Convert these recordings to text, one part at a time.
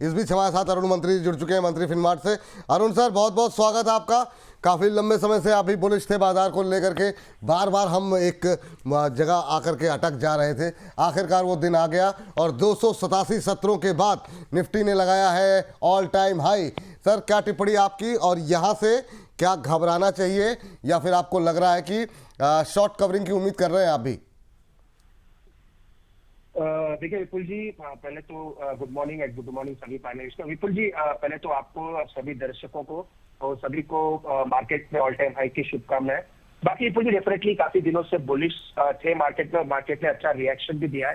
इस बीच हमारे साथ अरुण मंत्री जुड़ चुके हैं मंत्री फिनमार्ट से। अरुण सर, बहुत बहुत स्वागत है आपका। काफ़ी लंबे समय से आप ही बुलिश थे बाजार को लेकर के, बार बार हम एक जगह आकर के अटक जा रहे थे। आखिरकार वो दिन आ गया और 287 सत्रों के बाद निफ्टी ने लगाया है ऑल टाइम हाई। सर, क्या टिप्पणी आपकी, और यहाँ से क्या घबराना चाहिए या फिर आपको लग रहा है कि शॉर्ट कवरिंग की उम्मीद कर रहे हैं आप भी? देखिए विपुल जी, पहले तो गुड मॉर्निंग सभी पैनलिस्ट को। विपुल जी, पहले तो आपको सभी दर्शकों को और सभी को मार्केट में ऑल टाइम हाई की शुभकामनाएं। बाकी विपुल जी डेफिनेटली काफी दिनों से बुलिश थे मार्केट में, और मार्केट ने अच्छा रिएक्शन भी दिया है।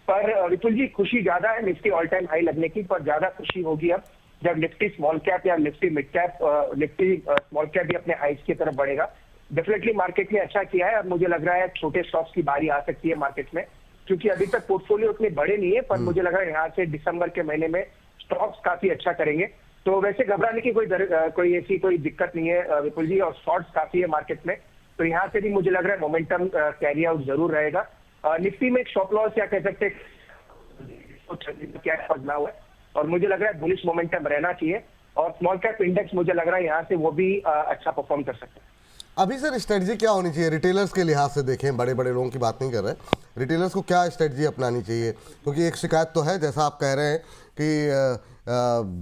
पर विपुल जी, खुशी ज्यादा है निफ्टी ऑल टाइम हाई लगने की, पर ज्यादा खुशी होगी अब जब निफ्टी स्मॉल कैप या Nifty mid cap, Nifty small cap भी अपने हाइस की तरफ बढ़ेगा। डेफिनेटली मार्केट ने अच्छा किया है। अब मुझे लग रहा है छोटे स्टॉक्स की बारी आ सकती है मार्केट में, क्योंकि अभी तक पोर्टफोलियो उतने बड़े नहीं है। पर मुझे लग रहा है यहाँ से दिसंबर के महीने में स्टॉक्स काफी अच्छा करेंगे। तो वैसे घबराने की कोई ऐसी कोई दिक्कत नहीं है विपुल जी, और शॉर्ट्स काफी है मार्केट में। तो यहाँ से भी मुझे लग रहा है मोमेंटम कैरी आउट जरूर रहेगा। निफ्टी में एक स्टॉप लॉस या कह सकते क्या बदला हुआ है, और मुझे लग रहा है बुलिश मोमेंटम रहना चाहिए। और स्मॉल कैप इंडेक्स मुझे लग रहा है यहाँ से वो भी अच्छा परफॉर्म कर सकता है। अभी सर स्ट्रेटजी क्या होनी चाहिए रिटेलर्स के लिहाज से? देखें, बड़े बड़े लोगों की बात नहीं कर रहे, रिटेलर्स को क्या स्ट्रेटजी अपनानी चाहिए? क्योंकि एक शिकायत तो है, जैसा आप कह रहे हैं कि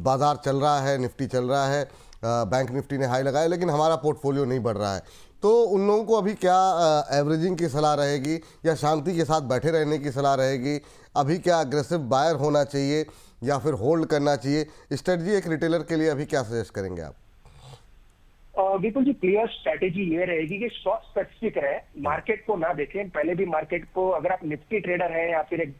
बाजार चल रहा है, निफ्टी चल रहा है, बैंक निफ्टी ने हाई लगाया, लेकिन हमारा पोर्टफोलियो नहीं बढ़ रहा है। तो उन लोगों को अभी क्या एवरेजिंग की सलाह रहेगी या शांति के साथ बैठे रहने की सलाह रहेगी? अभी क्या अग्रेसिव बायर होना चाहिए या फिर होल्ड करना चाहिए? स्ट्रेटजी एक रिटेलर के लिए अभी क्या सजेस्ट करेंगे आप? बिल्कुल जी, क्लियर स्ट्रेटेजी ये रहेगी कि स्टॉक स्पेसिफिक रहे, मार्केट को ना देखें। पहले भी मार्केट को, अगर आप निफ्टी ट्रेडर हैं या फिर एक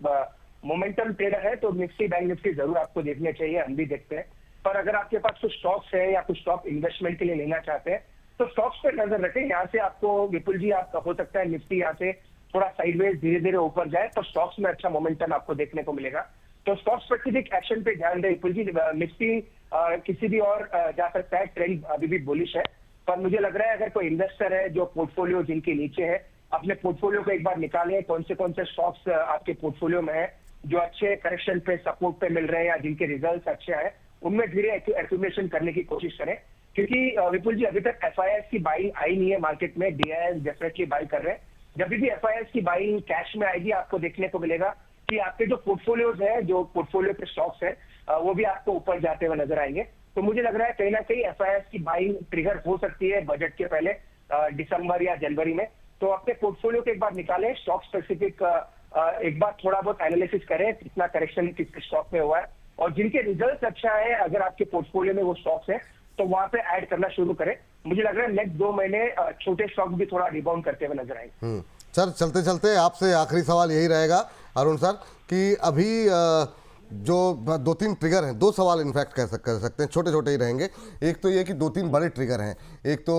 मोमेंटम ट्रेडर है, तो निफ्टी बैंक निफ्टी जरूर आपको देखने चाहिए, हम भी देखते हैं। पर अगर आपके पास कुछ स्टॉक्स है या कुछ स्टॉक इन्वेस्टमेंट के लिए लेना चाहते हैं, तो स्टॉक्स पे नजर रखें। यहाँ से आपको विपुल जी, आपका हो सकता है निफ्टी यहाँ से थोड़ा साइडवेज धीरे धीरे ऊपर जाए, तो स्टॉक्स में अच्छा मोमेंटम आपको देखने को मिलेगा। तो स्टॉक स्पेसिफिक एक्शन पे ध्यान दें विपुल जी। निफ्टी किसी भी और जा सकता है, ट्रेंड अभी भी बुलिश है। पर मुझे लग रहा है अगर कोई इन्वेस्टर है जो पोर्टफोलियो जिनके नीचे है, अपने पोर्टफोलियो को एक बार निकालें, कौन से स्टॉक्स आपके पोर्टफोलियो में है जो अच्छे करेक्शन पे, सपोर्ट पे मिल रहे हैं या जिनके रिजल्ट्स अच्छे हैं, उनमें धीरे एक्यूमुलेशन करने की कोशिश करें। क्योंकि विपुल जी अभी तक एफआईआईएस की बाइंग आई नहीं है मार्केट में, डीआईएस डेफिनेटली बाई कर रहे हैं। जब भी एफआईआईएस की बाइंग कैश में आएगी, आपको देखने को मिलेगा कि आपके जो पोर्टफोलियोज है, जो पोर्टफोलियो के स्टॉक्स है, वो भी आपको ऊपर जाते हुए नजर आएंगे। तो मुझे लग रहा है कहीं ना कहीं एफआईआईएस की बाइंग ट्रिगर हो सकती है बजट के पहले, दिसंबर या जनवरी में। तो अपने पोर्टफोलियो को एक बार निकालें, स्टॉक स्पेसिफिक एक बार थोड़ा बहुत एनालिसिस करें, कितना करेक्शन किस स्टॉक में हुआ है, और जिनके रिजल्ट अच्छा है अगर आपके पोर्टफोलियो में वो स्टॉक्स है, तो वहां पे ऐड करना शुरू करें। मुझे लग रहा है नेक्स्ट 2 महीने छोटे स्टॉक भी थोड़ा रिबाउंड करते हुए नजर आएंगे। सर, चलते चलते आपसे आखिरी सवाल यही रहेगा अरुण सर, कि अभी जो 2-3 ट्रिगर हैं, 2 सवाल इनफैक्ट कर सकते हैं, छोटे छोटे ही रहेंगे। एक तो ये कि 2-3 बड़े ट्रिगर हैं। एक तो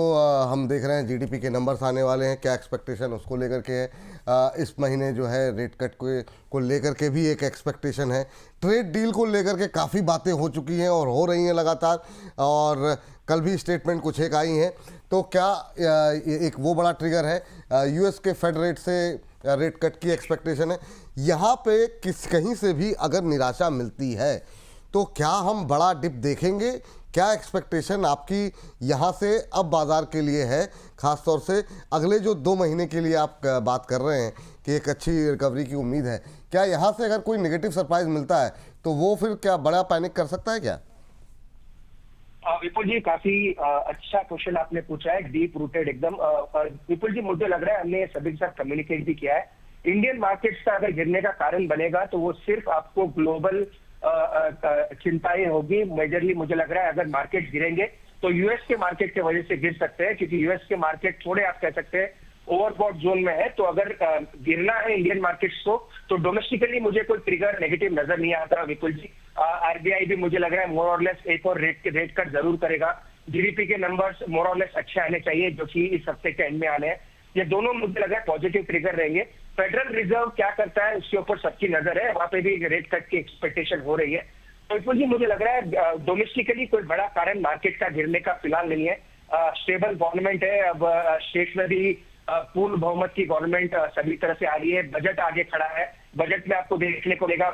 हम देख रहे हैं जीडीपी के नंबर्स आने वाले हैं, क्या एक्सपेक्टेशन उसको लेकर के है। इस महीने जो है रेट कट को लेकर के भी एक एक्सपेक्टेशन है। ट्रेड डील को लेकर के काफ़ी बातें हो चुकी हैं और हो रही हैं लगातार, और कल भी स्टेटमेंट कुछ एक आई हैं। तो क्या एक वो बड़ा ट्रिगर है? यूएस के फेड रेट से रेट कट की एक्सपेक्टेशन है। यहाँ पे कहीं से भी अगर निराशा मिलती है तो क्या हम बड़ा डिप देखेंगे? क्या एक्सपेक्टेशन आपकी यहाँ से अब बाज़ार के लिए है, ख़ास तौर से अगले जो 2 महीने के लिए आप बात कर रहे हैं कि एक अच्छी रिकवरी की उम्मीद है? क्या यहाँ से अगर कोई नेगेटिव सरप्राइज मिलता है तो वो फिर क्या बड़ा पैनिक कर सकता है क्या? विपुल जी, काफी अच्छा क्वेश्चन आपने पूछा है, डीप रूटेड एकदम। विपुल जी, मुझे लग रहा है हमने सभी के साथ कम्युनिकेट भी किया है। इंडियन मार्केट्स का अगर गिरने का कारण बनेगा तो वो सिर्फ आपको ग्लोबल चिंताएं होगी। मेजरली मुझे लग रहा है अगर मार्केट गिरेंगे तो यूएस के मार्केट की वजह से गिर सकते हैं, क्योंकि यूएस के मार्केट थोड़े आप कह सकते हैं ओवरबॉट जोन में है। तो अगर गिरना है इंडियन मार्केट्स को, तो डोमेस्टिकली मुझे कोई ट्रिगर नेगेटिव नजर नहीं आता विपुल जी। आरबीआई भी मुझे लग रहा है मोर और लेस एक और रेट कट जरूर करेगा। जीडीपी के नंबर्स मोर और लेस अच्छे आने चाहिए, जो कि इस हफ्ते के एंड में आने हैं। ये दोनों मुझे लग रहा है पॉजिटिव ट्रिगर रहेंगे। फेडरल रिजर्व क्या करता है उसके ऊपर सबकी नजर है, वहां पे भी रेट कट की एक्सपेक्टेशन हो रही है। तो विपुल जी, मुझे लग रहा है डोमेस्टिकली कोई बड़ा कारण मार्केट का गिरने का फिलहाल नहीं है। स्टेबल गवर्नमेंट है, अब स्टेट्स में भी पूर्ण बहुमत की गवर्नमेंट सभी तरह से आ रही है। बजट आगे खड़ा है, बजट में आपको देखने को मिलेगा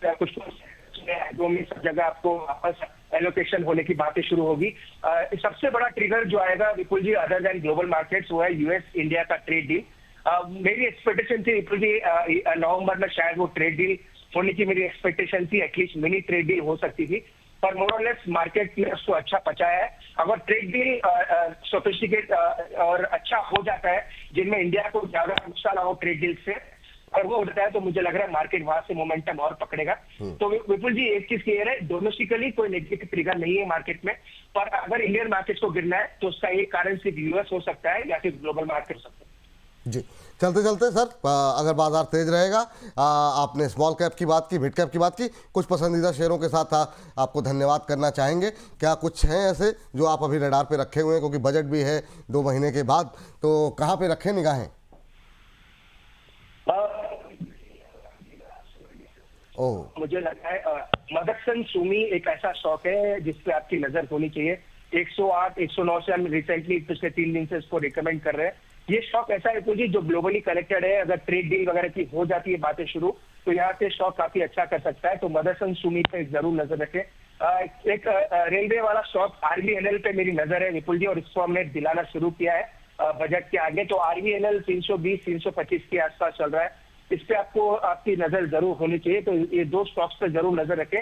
कुछ जो में सब जगह आपको वापस एलोकेशन होने की बातें शुरू होगी। सबसे बड़ा ट्रिगर जो आएगा विपुल जी अदर देन ग्लोबल मार्केट्स वो है यूएस इंडिया का ट्रेड डील। मेरी एक्सपेक्टेशन थी विपुल जी नवंबर में शायद वो ट्रेड डील होने की मेरी एक्सपेक्टेशन थी, एटलीस्ट मिनी ट्रेड डील हो सकती थी, पर मोर और लेस मार्केट ने उसको अच्छा पचाया है। अगर ट्रेड डील सोफिस्टिकेट और अच्छा हो जाता है जिनमें इंडिया को ज्यादा नुकसान ना हो ट्रेड डील से, और वो होता है तो मुझे लग रहा है मार्केट वहां से मोमेंटम और पकड़ेगा। तो विपुल जी एक चीज क्लियर है, डोमेस्टिकली कोई नेगेटिव ट्रिगर नहीं है मार्केट में, पर अगर इंडियन मार्केट को गिरना है तो उसका एक कारण सिर्फ यूएस हो सकता है या फिर ग्लोबल मार्केट हो सकता है। जी, चलते चलते सर अगर बाजार तेज रहेगा, आपने स्मॉल कैप की बात की, मिड कैप की बात की, कुछ पसंदीदा शेयरों के साथ आपको धन्यवाद करना चाहेंगे। क्या कुछ हैं ऐसे जो आप अभी रडार पे रखे हुए हैं, क्योंकि बजट भी है 2 महीने के बाद, तो कहाँ पे रखें निगाहें? मुझे लगता है मदरसन सुमी एक ऐसा स्टॉक है जिसपे आपकी नजर होनी चाहिए। 108 109 से हम रिसेंटली पिछले 3 दिन से इसको रिकमेंड कर रहे हैं। ये स्टॉक ऐसा है जी जो ग्लोबली कनेक्टेड है, अगर ट्रेड डील वगैरह की हो जाती है बातें शुरू, तो यहाँ से स्टॉक काफी अच्छा कर सकता है। तो मदरसन सुमी पे जरूर नजर रखें। एक रेलवे वाला स्टॉक आरबीएनएल पे मेरी नजर है विपुल जी, और इसको हमने दिलाना शुरू किया है बजट के आगे। तो आरबीएनएल 320 325 के आसपास चल रहा है, इस पे आपको आपकी नजर जरूर होनी चाहिए। तो ये 2 स्टॉक्स पे जरूर नजर रखें।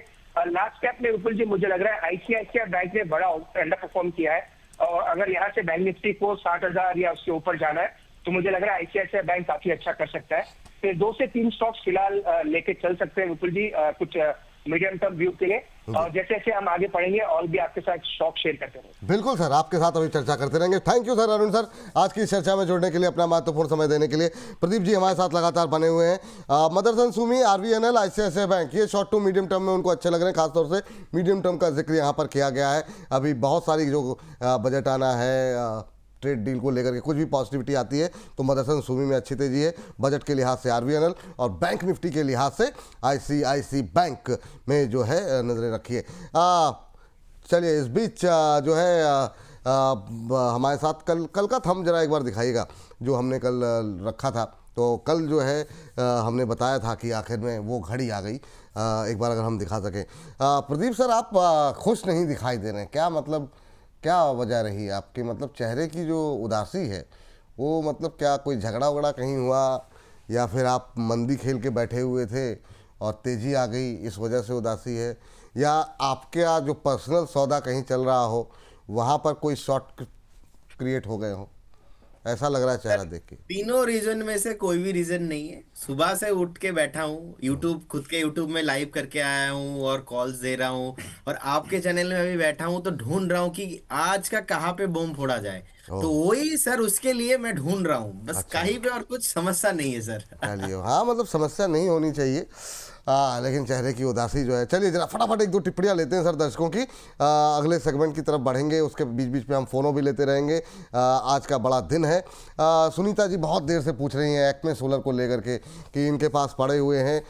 लास्ट कैप में विपुल जी मुझे लग रहा है आईसीआईसीआई बैंक ने बड़ा अंडर परफॉर्म किया है, और अगर यहाँ से बैंक निफ्टी को 60,000 या उसके ऊपर जाना है तो मुझे लग रहा है आईसीआईसीआई बैंक काफी अच्छा कर सकता है। तो 2 से 3 स्टॉक्स फिलहाल लेके चल सकते हैं विपुल जी कुछ मीडियम टर्म व्यू के लिए, और जैसे जैसे हम आगे पढ़ेंगे और भी आपके साथ स्टॉक शेयर करते रहेंगे। बिल्कुल सर, आपके साथ अभी चर्चा करते रहेंगे। Thank you sir Arun sir, आज की इस चर्चा में जुड़ने के लिए, अपना महत्वपूर्ण समय देने के लिए। प्रदीप जी हमारे साथ लगातार बने हुए हैं। Motherson Sumi, RBNL, ICICI bank, ये शॉर्ट टू मीडियम टर्म में उनको अच्छे लग रहे हैं, खासतौर से मीडियम टर्म का जिक्र यहाँ पर किया गया है। अभी बहुत सारी जो बजट आना है, ट्रेड डील को लेकर के कुछ भी पॉजिटिविटी आती है तो मदरसन सुमी में अच्छी तेजी है। बजट के लिहाज से आरबीएनएल और बैंक निफ्टी के लिहाज से आईसीआईसी बैंक में जो है नजरें रखिए। चलिए इस बीच जो है हमारे साथ कल का थंब जरा एक बार दिखाइएगा जो हमने कल रखा था। तो कल जो है हमने बताया था कि आखिर में वो घड़ी आ गई। एक बार अगर हम दिखा सकें। प्रदीप सर, आप खुश नहीं दिखाई दे रहे हैं, क्या मतलब, क्या वजह रही आपके, मतलब चेहरे की जो उदासी है वो, मतलब क्या कोई झगड़ा वगड़ा कहीं हुआ, या फिर आप मंदी खेल के बैठे हुए थे और तेज़ी आ गई इस वजह से उदासी है, या आपके यहाँ जो पर्सनल सौदा कहीं चल रहा हो वहाँ पर कोई शॉर्ट क्रिएट हो गए हो? ऐसा लग रहा है चेहरा देख के। तीनों रीजन में से कोई भी रीजन नहीं है। सुबह से उठ के बैठा हूँ, यूट्यूब खुद के यूट्यूब में लाइव करके आया हूँ और कॉल्स दे रहा हूँ, और आपके चैनल में भी बैठा हूँ, तो ढूंढ रहा हूँ कि आज का कहाँ पे बम फोड़ा जाए। तो वही सर, उसके लिए मैं ढूंढ रहा हूँ, बस अच्छा। कहीं पे और कुछ समस्या नहीं है सर। चलिए, हाँ मतलब समस्या नहीं होनी चाहिए, लेकिन चेहरे की उदासी जो है। चलिए जरा फटाफट 1-2 टिप्पणियाँ लेते हैं सर दर्शकों की, अगले सेगमेंट की तरफ बढ़ेंगे, उसके बीच बीच में हम फ़ोनों भी लेते रहेंगे। आज का बड़ा दिन है। सुनीता जी बहुत देर से पूछ रही हैं एक्मे सोलर को लेकर के कि इनके पास पड़े हुए हैं,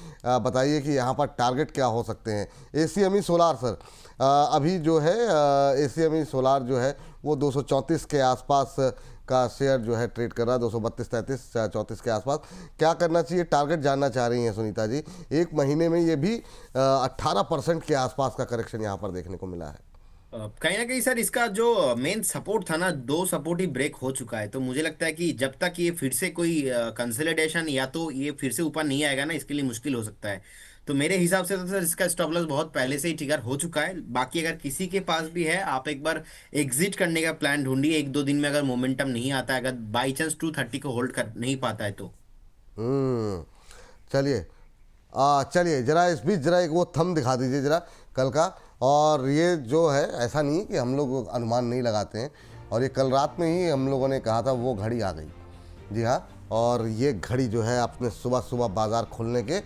बताइए कि यहाँ पर टारगेट क्या हो सकते हैं। एसीएमई सोलार सर, अभी जो है एसीएमई सोलार जो है वो 234 के आसपास का शेयर जो है ट्रेड कर रहा है, 232, 33, 34 के आसपास। क्या करना चाहिए, टारगेट जानना चाह रही हैं सुनीता जी। 1 महीने में ये भी 18% के आसपास का करेक्शन यहाँ पर देखने को मिला है। कहीं ना कहीं सर इसका जो मेन सपोर्ट था ना, 2 सपोर्ट ही ब्रेक हो चुका है। तो मुझे लगता है कि जब तक ये फिर से कोई कंसोलिडेशन या तो ये फिर से ऊपर नहीं आएगा ना, इसके लिए मुश्किल हो सकता है। तो मेरे हिसाब से तो सर इसका स्टॉप लॉस बहुत पहले से ही ट्रिगर हो चुका है। बाकी अगर किसी के पास भी है, आप एक बार एग्जिट करने का प्लान ढूंढिए 1-2 दिन में, अगर मोमेंटम नहीं आता है, अगर बाई चांस 230 को होल्ड कर नहीं पाता है तो। चलिए चलिए जरा इस बीच जरा एक वो थंब दिखा दीजिए जरा कल का। और ये जो है, ऐसा नहीं है कि हम लोग अनुमान नहीं लगाते हैं, और ये कल रात में ही हम लोगों ने कहा था वो घड़ी आ गई। जी हाँ, और ये घड़ी जो है आपने सुबह सुबह बाज़ार खुलने के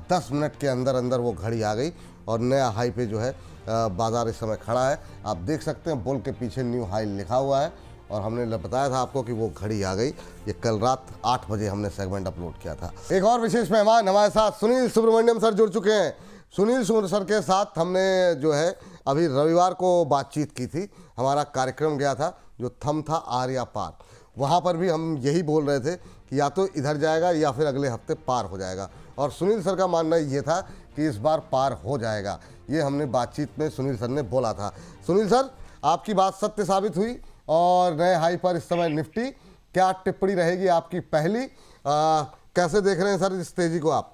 10 मिनट के अंदर अंदर वो घड़ी आ गई, और नया हाई पे जो है बाज़ार इस समय खड़ा है। आप देख सकते हैं बुल के पीछे न्यू हाई लिखा हुआ है, और हमने बताया था आपको कि वो घड़ी आ गई। ये कल रात 8 बजे हमने सेगमेंट अपलोड किया था। एक और विशेष मेहमान हमारे साथ सुनील सुब्रमण्यम सर जुड़ चुके हैं। सुनील सर के साथ हमने जो है अभी रविवार को बातचीत की थी, हमारा कार्यक्रम गया था जो थम था आर्या पार। वहाँ पर भी हम यही बोल रहे थे कि या तो इधर जाएगा या फिर अगले हफ्ते पार हो जाएगा, और सुनील सर का मानना ये था कि इस बार पार हो जाएगा। ये हमने बातचीत में सुनील सर ने बोला था। सुनील सर, आपकी बात सत्य साबित हुई और नए हाई पर इस समय निफ्टी। क्या टिप्पणी रहेगी आपकी पहली? कैसे देख रहे हैं सर इस तेजी को आप?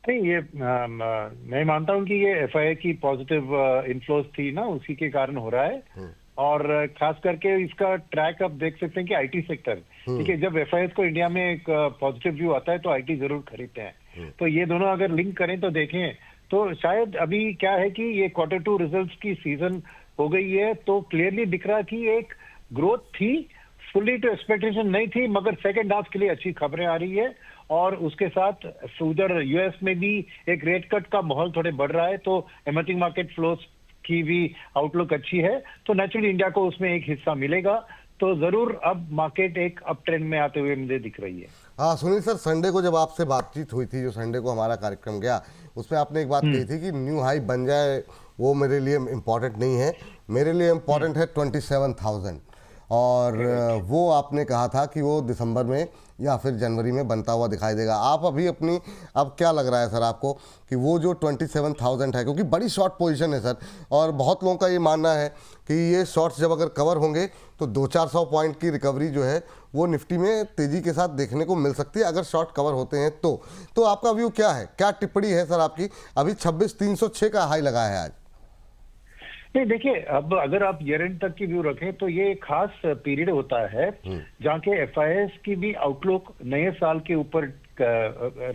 नहीं, ये मैं मानता हूँ कि ये एफआईआई की पॉजिटिव इन्फ्लोज थी ना, उसी के कारण हो रहा है। और खास करके इसका ट्रैक आप देख सकते हैं कि आईटी सेक्टर, ठीक है, जब एफआईआई को इंडिया में एक पॉजिटिव व्यू आता है तो आईटी जरूर खरीदते हैं। तो ये दोनों अगर लिंक करें तो देखें तो शायद अभी क्या है कि ये Q2 रिजल्ट्स की सीजन हो गई है, तो क्लियरली दिख रहा कि एक ग्रोथ थी, फुली टू एक्सपेक्टेशन नहीं थी, मगर सेकेंड हाफ के लिए अच्छी खबरें आ रही है। और उसके साथ उधर यूएस में भी एक रेट कट का माहौल थोड़े बढ़ रहा है, तो इमर्जिंग मार्केट फ्लोज की भी आउटलुक अच्छी है, तो नेचुरली इंडिया को उसमें एक हिस्सा मिलेगा। तो जरूर अब मार्केट एक अप ट्रेंड में आते हुए मुझे दिख रही है। हाँ सुनील सर, संडे को जब आपसे बातचीत हुई थी, जो संडे को हमारा कार्यक्रम गया, उसमें आपने एक बात कही थी कि न्यू हाई बन जाए वो मेरे लिए इम्पोर्टेंट नहीं है, मेरे लिए इम्पोर्टेंट है 27,000। और वो आपने कहा था कि वो दिसंबर में या फिर जनवरी में बनता हुआ दिखाई देगा। आप अभी अपनी, अब क्या लग रहा है सर आपको कि वो जो 27,000 है, क्योंकि बड़ी शॉर्ट पोजीशन है सर, और बहुत लोगों का ये मानना है कि ये शॉर्ट्स जब अगर कवर होंगे तो 200-400 पॉइंट की रिकवरी जो है वो निफ्टी में तेज़ी के साथ देखने को मिल सकती है अगर शॉर्ट कवर होते हैं तो आपका व्यू क्या है, क्या टिप्पणी है सर आपकी? अभी 26,306 का हाई लगा है आज। नहीं देखिए, अब अगर आप ईयर एंड तक की व्यू रखें तो ये एक खास पीरियड होता है जहाँ के एफआईएस की भी आउटलुक नए साल के ऊपर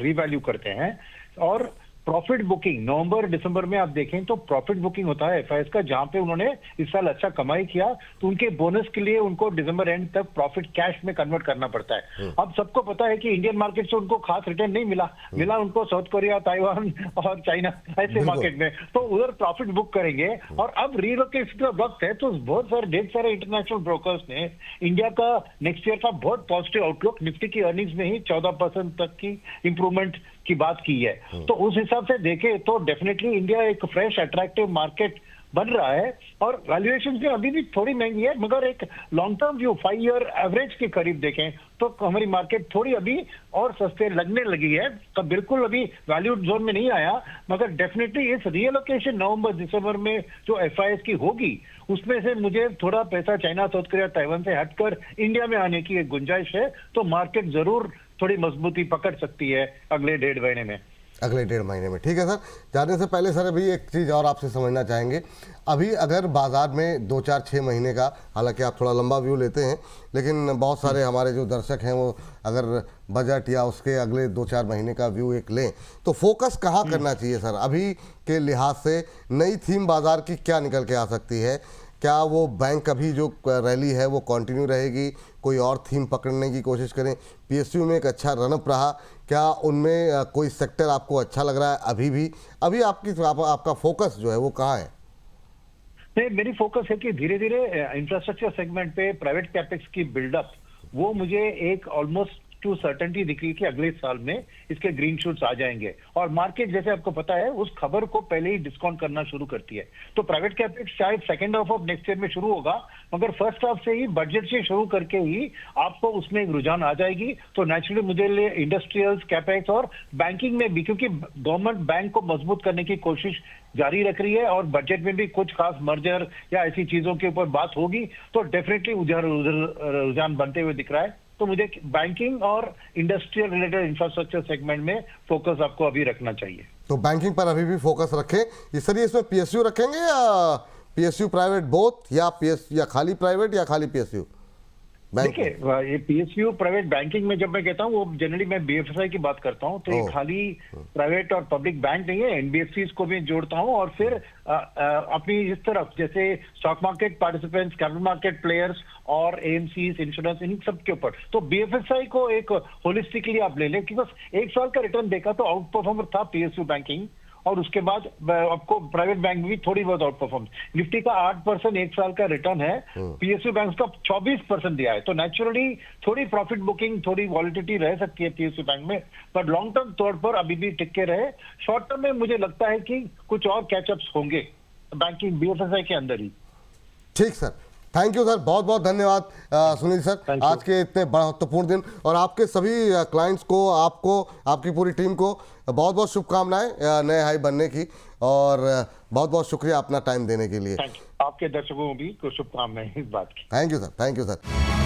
रीवैल्यू करते हैं। और प्रॉफिट बुकिंग नवंबर दिसंबर में आप देखें तो प्रॉफिट बुकिंग होता है एफआईएस का, जहां पे उन्होंने इस साल अच्छा कमाई किया तो उनके बोनस के लिए उनको दिसंबर एंड तक प्रॉफिट कैश में कन्वर्ट करना पड़ता है। अब सबको पता है कि इंडियन मार्केट से उनको खास रिटर्न नहीं मिला उनको साउथ कोरिया, ताइवान और चाइना ऐसे मार्केट में, तो उधर प्रॉफिट बुक करेंगे। और अब रीलोकेशन का वक्त है, तो बहुत सारे ढेर सारे इंटरनेशनल ब्रोकर्स ने इंडिया का नेक्स्ट ईयर का बहुत पॉजिटिव आउटलुक, निफ्टी की अर्निंग्स में ही 14% तक की इंप्रूवमेंट की बात की है। तो उस हिसाब से देखें तो डेफिनेटली इंडिया एक फ्रेश अट्रैक्टिव मार्केट बन रहा है। और वैल्यूएशन भी अभी भी थोड़ी महंगी है, मगर एक long term view 5 year average के करीब देखें तो हमारी मार्केट थोड़ी अभी और सस्ते लगने लगी है। तो बिल्कुल अभी वैल्यू जोन में नहीं आया, मगर डेफिनेटली इस रीएलोकेशन नवंबर दिसंबर में जो एफआईएस की होगी उसमें से मुझे थोड़ा पैसा चाइना, साउथ कोरिया, ताइवान से हटकर इंडिया में आने की एक गुंजाइश है। तो मार्केट जरूर थोड़ी मजबूती पकड़ सकती है अगले 1.5 महीने में। अगले 1.5 महीने में, ठीक है सर। जाने से पहले सर अभी एक चीज़ और आपसे समझना चाहेंगे, अभी अगर बाजार में 2-4-6 महीने का, हालांकि आप थोड़ा लंबा व्यू लेते हैं, लेकिन बहुत सारे हमारे जो दर्शक हैं वो अगर बजट या उसके अगले 2-4 महीने का व्यू एक लें तो फोकस कहाँ करना चाहिए सर अभी के लिहाज से? नई थीम बाजार की क्या निकल के आ सकती है? क्या वो बैंक अभी जो रैली है वो कंटिन्यू रहेगी, कोई और थीम पकड़ने की कोशिश करें? पीएसयू में एक अच्छा रनअप रहा, क्या उनमें कोई सेक्टर आपको अच्छा लग रहा है अभी भी? अभी आपका फोकस जो है वो कहाँ है? नहीं, मेरी फोकस है कि धीरे धीरे इंफ्रास्ट्रक्चर सेगमेंट पे प्राइवेट कैपेक्स की बिल्डअप, वो मुझे एक ऑलमोस्ट टू सर्टेनिटी दिख रही है कि अगले साल में इसके ग्रीन शूट्स आ जाएंगे। और मार्केट जैसे आपको पता है उस खबर को पहले ही डिस्काउंट करना शुरू करती है। तो प्राइवेट कैपेक्स शायद second half of next year में शुरू होगा, मगर फर्स्ट हाफ से ही बजट से शुरू करके ही आपको उसमें एक रुझान आ जाएगी। तो नेचुरली मुझे लिए इंडस्ट्रियल्स, कैपेक्स और बैंकिंग में भी, क्योंकि गवर्नमेंट बैंक को मजबूत करने की कोशिश जारी रख रही है और बजट में भी कुछ खास मर्जर या ऐसी चीजों के ऊपर बात होगी, तो डेफिनेटली उधर रुझान बनते हुए दिख रहा है। तो मुझे बैंकिंग और इंडस्ट्रियल रिलेटेड इंफ्रास्ट्रक्चर सेगमेंट में फोकस आपको अभी रखना चाहिए। तो बैंकिंग पर अभी भी फोकस रखें। ये सर, इसमें पीएसयू रखेंगे या पीएसयू प्राइवेट बोथ, या खाली प्राइवेट या खाली पीएसयू? देखिए, ये पीएसयू प्राइवेट बैंकिंग में जब मैं कहता हूँ वो जनरली मैं बीएफएसआई की बात करता हूँ, तो ये खाली प्राइवेट और पब्लिक बैंक नहीं है, एनबीएफसीज को भी जोड़ता हूँ। और फिर अपनी इस तरफ जैसे stock market participants, capital market players और एएमसीज, इंश्योरेंस, इन सब के ऊपर। तो बीएफएसआई को एक होलिस्टिकली आप ले लें कि बस 1 साल का रिटर्न देखा तो आउट परफॉर्मर था पीएसयू बैंकिंग, और उसके बाद आपको प्राइवेट बैंक भी थोड़ी बहुत आउट परफॉर्म। निफ्टी का 8% 1 साल का रिटर्न है, पीएसयू बैंक का 24% दिया है। तो नेचुरली थोड़ी प्रॉफिट बुकिंग, थोड़ी वॉलिटिलिटी रह सकती है पीएसयू बैंक में, पर लॉन्ग टर्म तौर पर अभी भी टिके रहे। शॉर्ट टर्म में मुझे लगता है कि कुछ और कैचअप्स होंगे बैंकिंग बीएफएसआई के अंदर ही। ठीक सर, थैंक यू सर, बहुत बहुत धन्यवाद सुनील सर, Thank you. आज के इतने महत्वपूर्ण दिन, और आपके सभी क्लाइंट्स को, आपको, आपकी पूरी टीम को बहुत बहुत शुभकामनाएं नए हाई बनने की, और बहुत बहुत शुक्रिया अपना टाइम देने के लिए। Thank you. आपके दर्शकों को भी शुभकामनाएं इस बात की। Thank you sir, thank you sir.